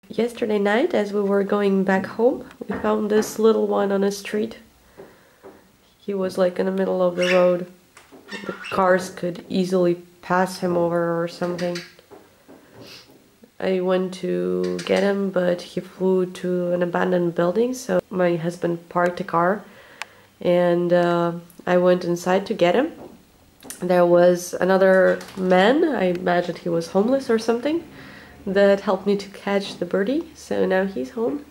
Yesterday night, as we were going back home, we found this little one on a street. He was like in the middle of the road. The cars could easily pass him over or something. I went to get him, but he flew to an abandoned building, so my husband parked the car and I went inside to get him. There was another man, I imagine he was homeless or something, that helped me to catch the birdie, so now he's home.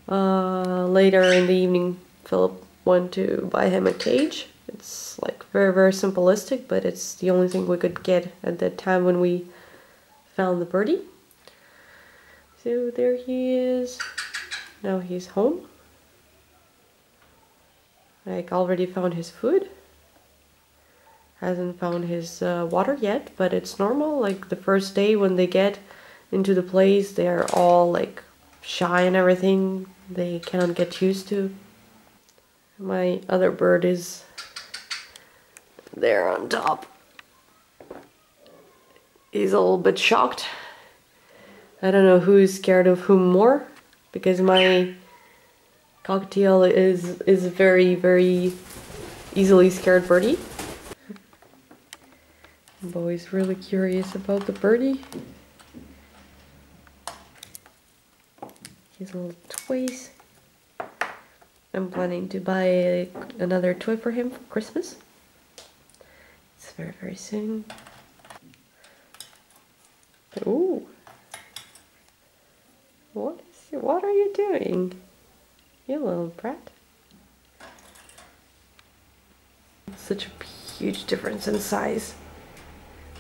Later in the evening, Philip went to buy him a cage. It's like very simplistic, but it's the only thing we could get at that time when we found the birdie. So there he is. Now he's home. Like, already found his food. Hasn't found his water yet, but it's normal. Like, the first day when they get into the place, they're all like shy and everything. They cannot get used to. My other bird is there on top. He's a little bit shocked. I don't know who's scared of whom more, because my cockatiel is a very easily scared birdie. Bo is really curious about the birdie. His little toys. I'm planning to buy another toy for him for Christmas. It's very soon. Ooh. What are you doing? You little brat. Such a huge difference in size.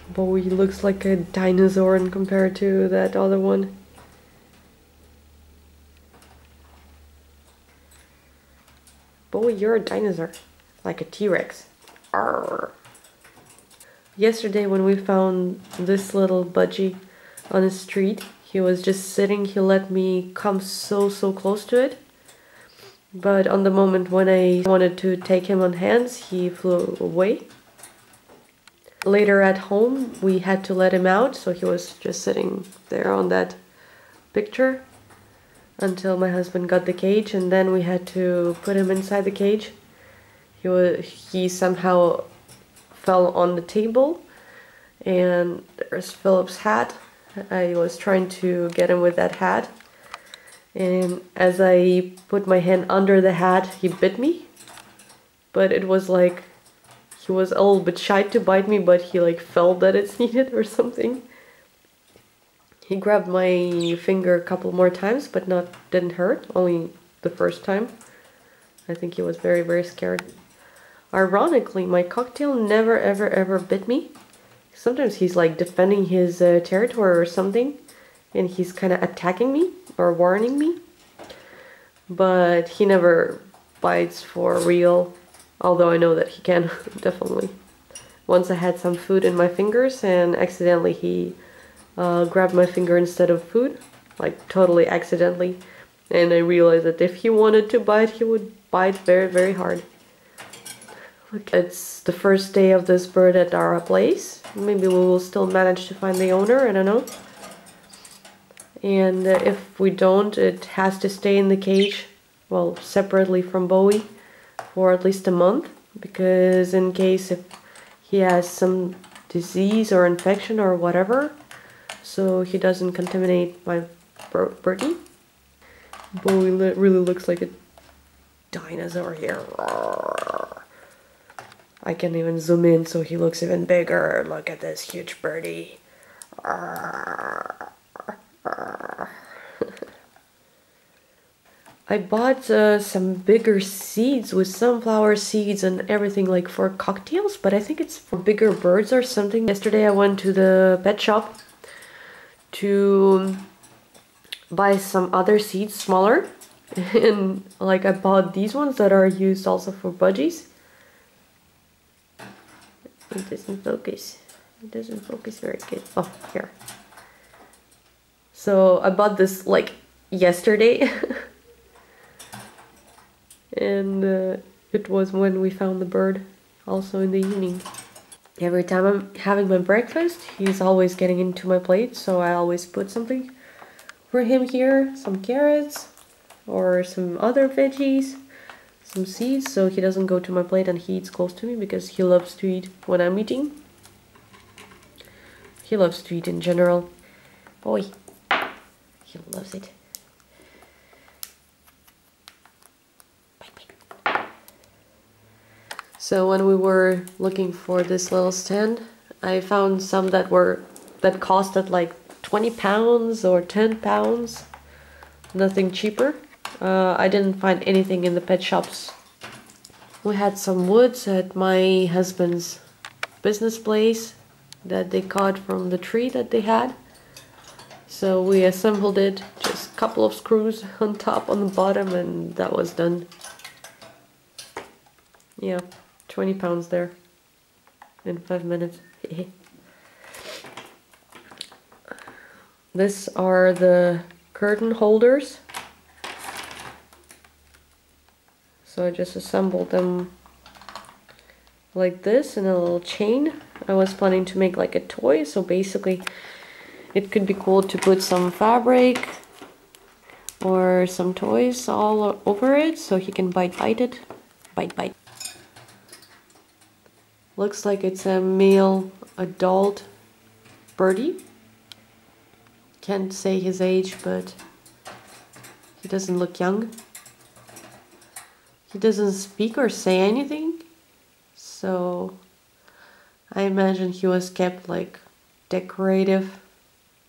Bowie looks like a dinosaur in compared to that other one. Bowie, you're a dinosaur. Like a T-Rex. Arrgh. Yesterday when we found this little budgie on the street, he was just sitting. He let me come so close to it. But on the moment when I wanted to take him on hands, he flew away. Later at home, we had to let him out, so he was just sitting there on that picture until my husband got the cage, and then we had to put him inside the cage. He somehow fell on the table, and there's Philip's hat. I was trying to get him with that hat, and as I put my hand under the hat, he bit me. But it was like, he was a little bit shy to bite me, but he like felt that it's needed or something. He grabbed my finger a couple more times, but didn't hurt, only the first time. I think he was very scared. Ironically, my cockatiel never ever bit me. Sometimes he's like defending his territory or something, and he's kind of attacking me or warning me. But he never bites for real, although I know that he can, definitely. Once I had some food in my fingers and accidentally he grabbed my finger instead of food, like totally accidentally, and I realized that if he wanted to bite, he would bite very hard. Look, it's the first day of this bird at our place. Maybe we will still manage to find the owner, I don't know. And if we don't, it has to stay in the cage, well, separately from Bowie, for at least a month, because in case if he has some disease or infection or whatever, so he doesn't contaminate my birdie. Bowie really looks like a dinosaur here. I can even zoom in so he looks even bigger. Look at this huge birdie. I bought some bigger seeds with sunflower seeds and everything, like for cocktails, but I think it's for bigger birds or something. Yesterday I went to the pet shop to buy some other seeds, smaller, and like I bought these ones that are used also for budgies. It doesn't focus. It doesn't focus very good. Oh, here. So I bought this like yesterday. And it was when we found the bird, also in the evening. Every time I'm having my breakfast, he's always getting into my plate, so I always put something for him here some carrots or some other veggies, some seeds, so he doesn't go to my plate and he eats close to me because he loves to eat when I'm eating. He loves to eat in general. Boy, he loves it. So when we were looking for this little stand, I found some that costed like 20 pounds or 10 pounds. Nothing cheaper. I didn't find anything in the pet shops. We had some woods at my husband's business place that they cut from the tree that they had. So we assembled it, just a couple of screws on top, on the bottom, and that was done. Yeah, 20 pounds there in 5 minutes. These are the curtain holders. So I just assembled them like this in a little chain. I was planning to make like a toy, so basically it could be cool to put some fabric or some toys all over it so he can bite it. Bite. Looks like it's a male adult birdie. Can't say his age, but he doesn't look young. He doesn't speak or say anything, so I imagine he was kept like decorative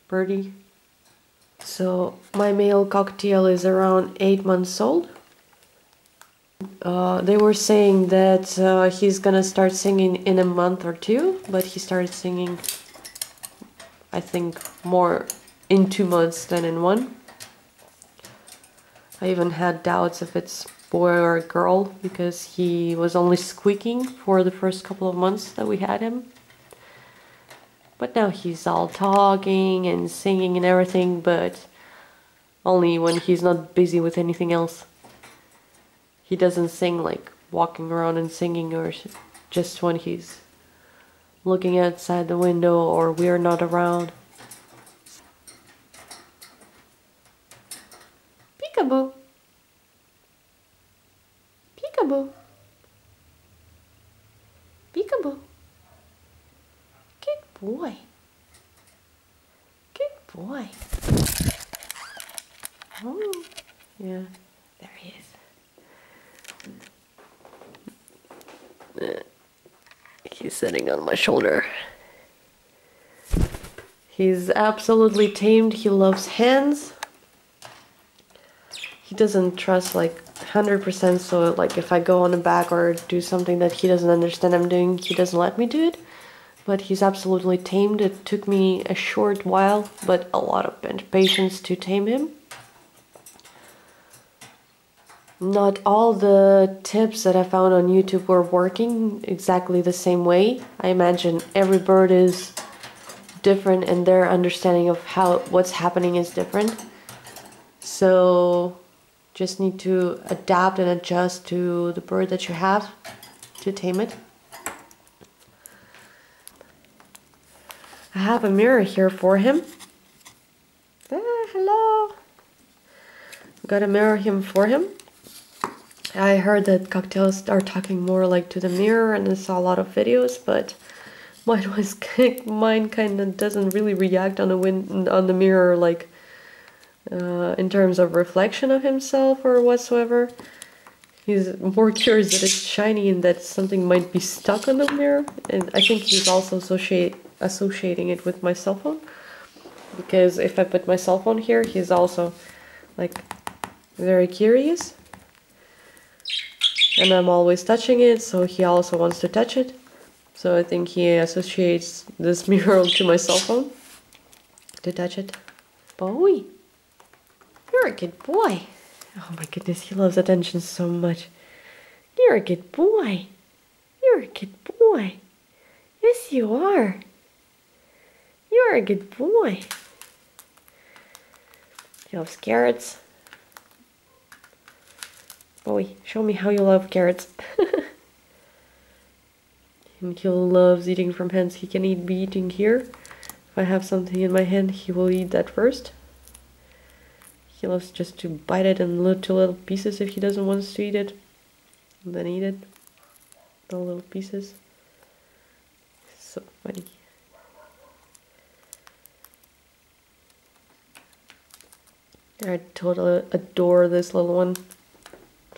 birdie. So my male cockatiel is around 8 months old. They were saying that he's gonna start singing in a month or two, but he started singing, I think, more in 2 months than in 1. I even had doubts if it's boy or a girl because he was only squeaking for the first couple of months that we had him. But now he's all talking and singing and everything, but only when he's not busy with anything else. He doesn't sing like walking around and singing, or just when he's looking outside the window or we're not around. Peekaboo. Peekaboo. Peekaboo. Good boy. Good boy. Oh, yeah, there he is. He's sitting on my shoulder. He's absolutely tamed. He loves hands. He doesn't trust like 100%, so like if I go on the back or do something that he doesn't understand I'm doing, he doesn't let me do it. But he's absolutely tamed. It took me a short while, but a lot of patience to tame him. Not all the tips that I found on YouTube were working exactly the same way. I imagine every bird is different and their understanding of what's happening is different. So just need to adapt and adjust to the bird that you have to tame it. I have a mirror here for him. Hello. Gotta mirror him for him. I heard that cocktails are talking more like to the mirror, and I saw a lot of videos, but mine kind of doesn't really react on the mirror like in terms of reflection of himself or whatsoever. He's more curious that it's shiny and that something might be stuck on the mirror, and I think he's also associating it with my cell phone, because if I put my cell phone here, he's also like very curious. And I'm always touching it, so he also wants to touch it. So I think he associates this mirror to my cell phone to touch it. Bowie, you're a good boy. Oh my goodness, he loves attention so much. You're a good boy. You're a good boy. Yes, you are. You're a good boy. He loves carrots. Boy, show me how you love carrots. And he loves eating from hands. He can be eating here. If I have something in my hand, he will eat that first. He loves just to bite it in little pieces if he doesn't want us to eat it. And then eat it. The little pieces. So funny. I totally adore this little one.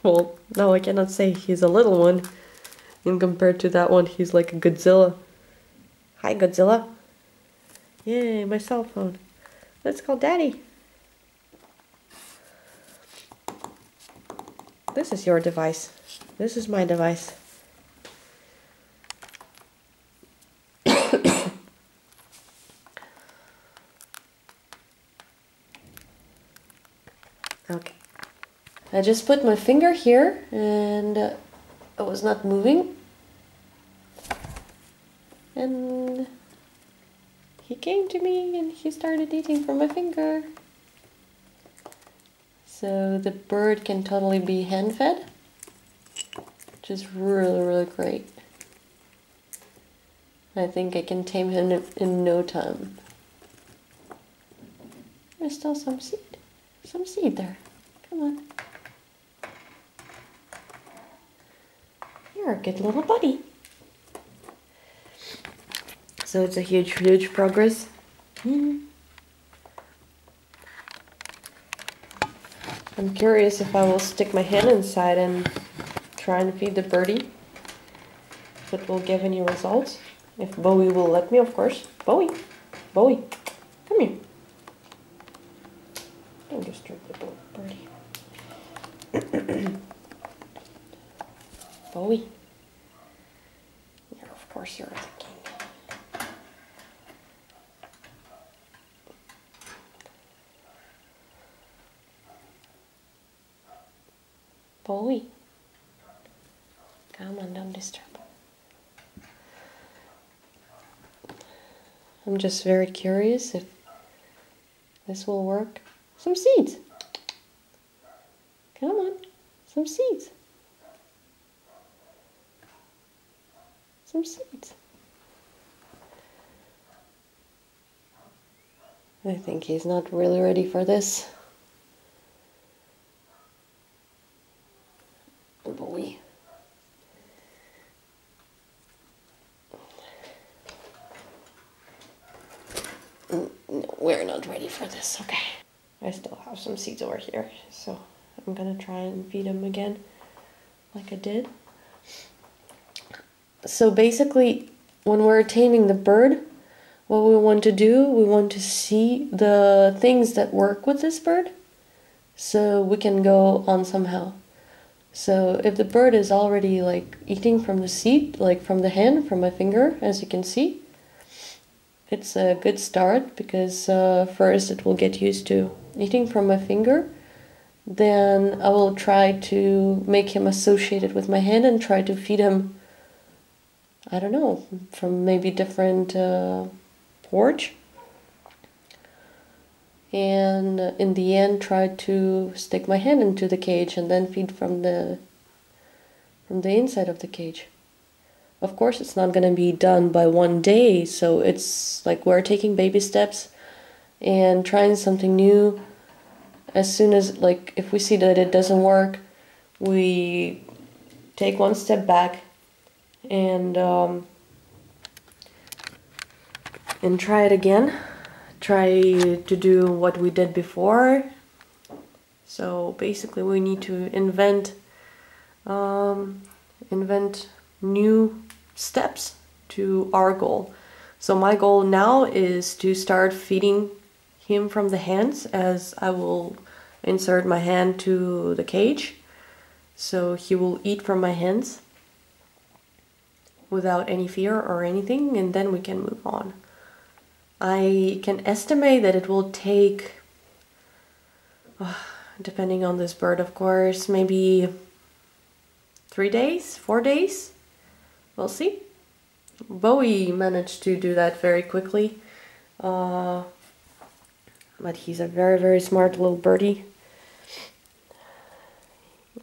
Well, no, I cannot say he's a little one. And compared to that one, he's like a Godzilla. Hi, Godzilla. Yay, my cell phone. Let's call Daddy. This is your device. This is my device. Okay. I just put my finger here and it was not moving. And he came to me and he started eating from my finger. So the bird can totally be hand-fed, which is really great. I think I can tame him in no time. There's still some seed there. Come on. You're a good little buddy. So it's a huge progress. I'm curious if I will stick my hand inside and try and feed the birdie. If it will give any results. If Bowie will let me, of course. Bowie, come here. Don't disturb the birdie. Bowie. Yeah, of course you're the king. Bowie. Come on, don't disturb. I'm just very curious if this will work. Some seeds. Come on, some seeds. Some seeds. I think he's not really ready for this. Boy. No, we're not ready for this. Okay. I still have some seeds over here, so I'm gonna try and feed him again like I did. So basically, when we're taming the bird, what we want to do, we want to see the things that work with this bird, so we can go on somehow. So if the bird is already like eating from the seed, like from the hand, from my finger, as you can see, it's a good start, because first it will get used to eating from my finger. Then I will try to make him associated with my hand and try to feed him, I don't know, from maybe different porch. And in the end try to stick my hand into the cage and then feed from the inside of the cage. Of course, it's not going to be done by one day, so it's like we're taking baby steps and trying something new. As soon as, like, if we see that it doesn't work, we take one step back and try it again. Try to do what we did before. So basically we need to invent new steps to our goal. So my goal now is to start feeding him from the hands, as I will insert my hand to the cage, so he will eat from my hands without any fear or anything, and then we can move on. I can estimate that it will take, depending on this bird of course, maybe 3 days, 4 days, we'll see. Bowie managed to do that very quickly, but he's a very smart little birdie.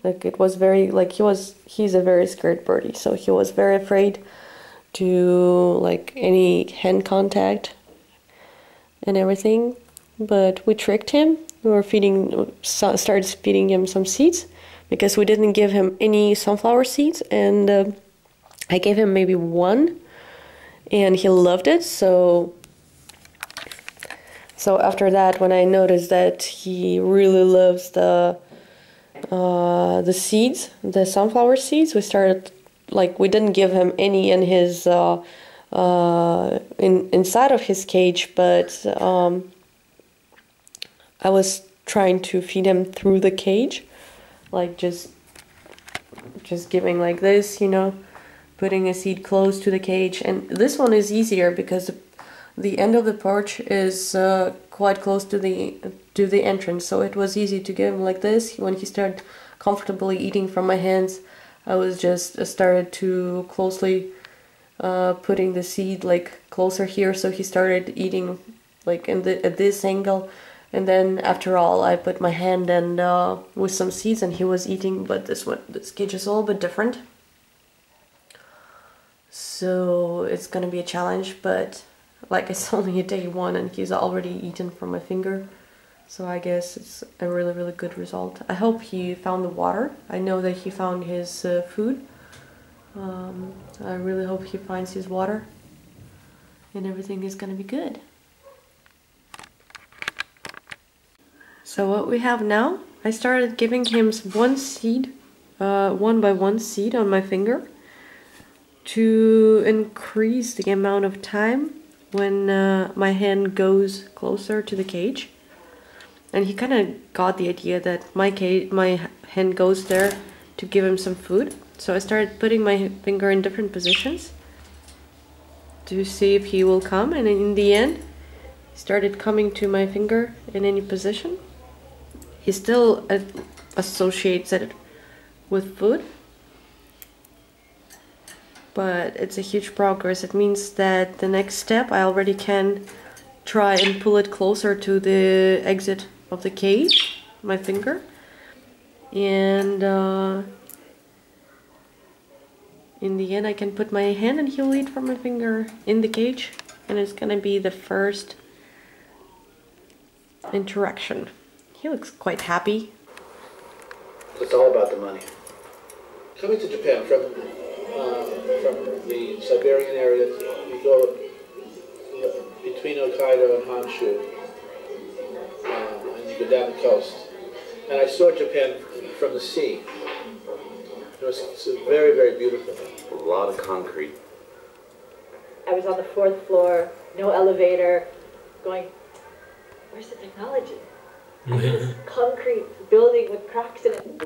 Like, it was very, like, he's a very scared birdie, so he was very afraid to, like, any hand contact and everything, but we tricked him we were started feeding him some seeds because we didn't give him any sunflower seeds, and I gave him maybe one, and he loved it. So after that, when I noticed that he really loves the seeds, the sunflower seeds, we started, like, we didn't give him any in his inside of his cage, but I was trying to feed him through the cage, like just giving like this, you know, putting a seed close to the cage. And this one is easier because the end of the porch is quite close to the entrance, so it was easy to give him like this. When he started comfortably eating from my hands, I was just started to closely putting the seed like closer here, so he started eating like at this angle. And then after all, I put my hand and with some seeds, and he was eating. But this cage is a little bit different, so it's gonna be a challenge. But like, it's only a day one, and he's already eaten from my finger, so I guess it's a really, really good result. I hope he found the water. I know that he found his food. I really hope he finds his water, and everything is gonna be good. So what we have now, I started giving him one seed, one by one seed on my finger, to increase the amount of time when my hand goes closer to the cage. And he kind of got the idea that my hand goes there to give him some food. So I started putting my finger in different positions to see if he will come, and in the end, he started coming to my finger in any position. He still associates it with food, but it's a huge progress. It means that the next step, I already can try and pull it closer to the exit of the cage, my finger, and in the end I can put my hand and he'll eat from my finger in the cage, and it's gonna be the first interaction. He looks quite happy. It's all about the money. Coming to Japan from the Siberian area, you go between Hokkaido and Honshu, and you go down the coast. And I saw Japan from the sea. It's very, very beautiful. A lot of concrete. I was on the 4th floor, no elevator, going, where's the technology? This concrete building with cracks in it.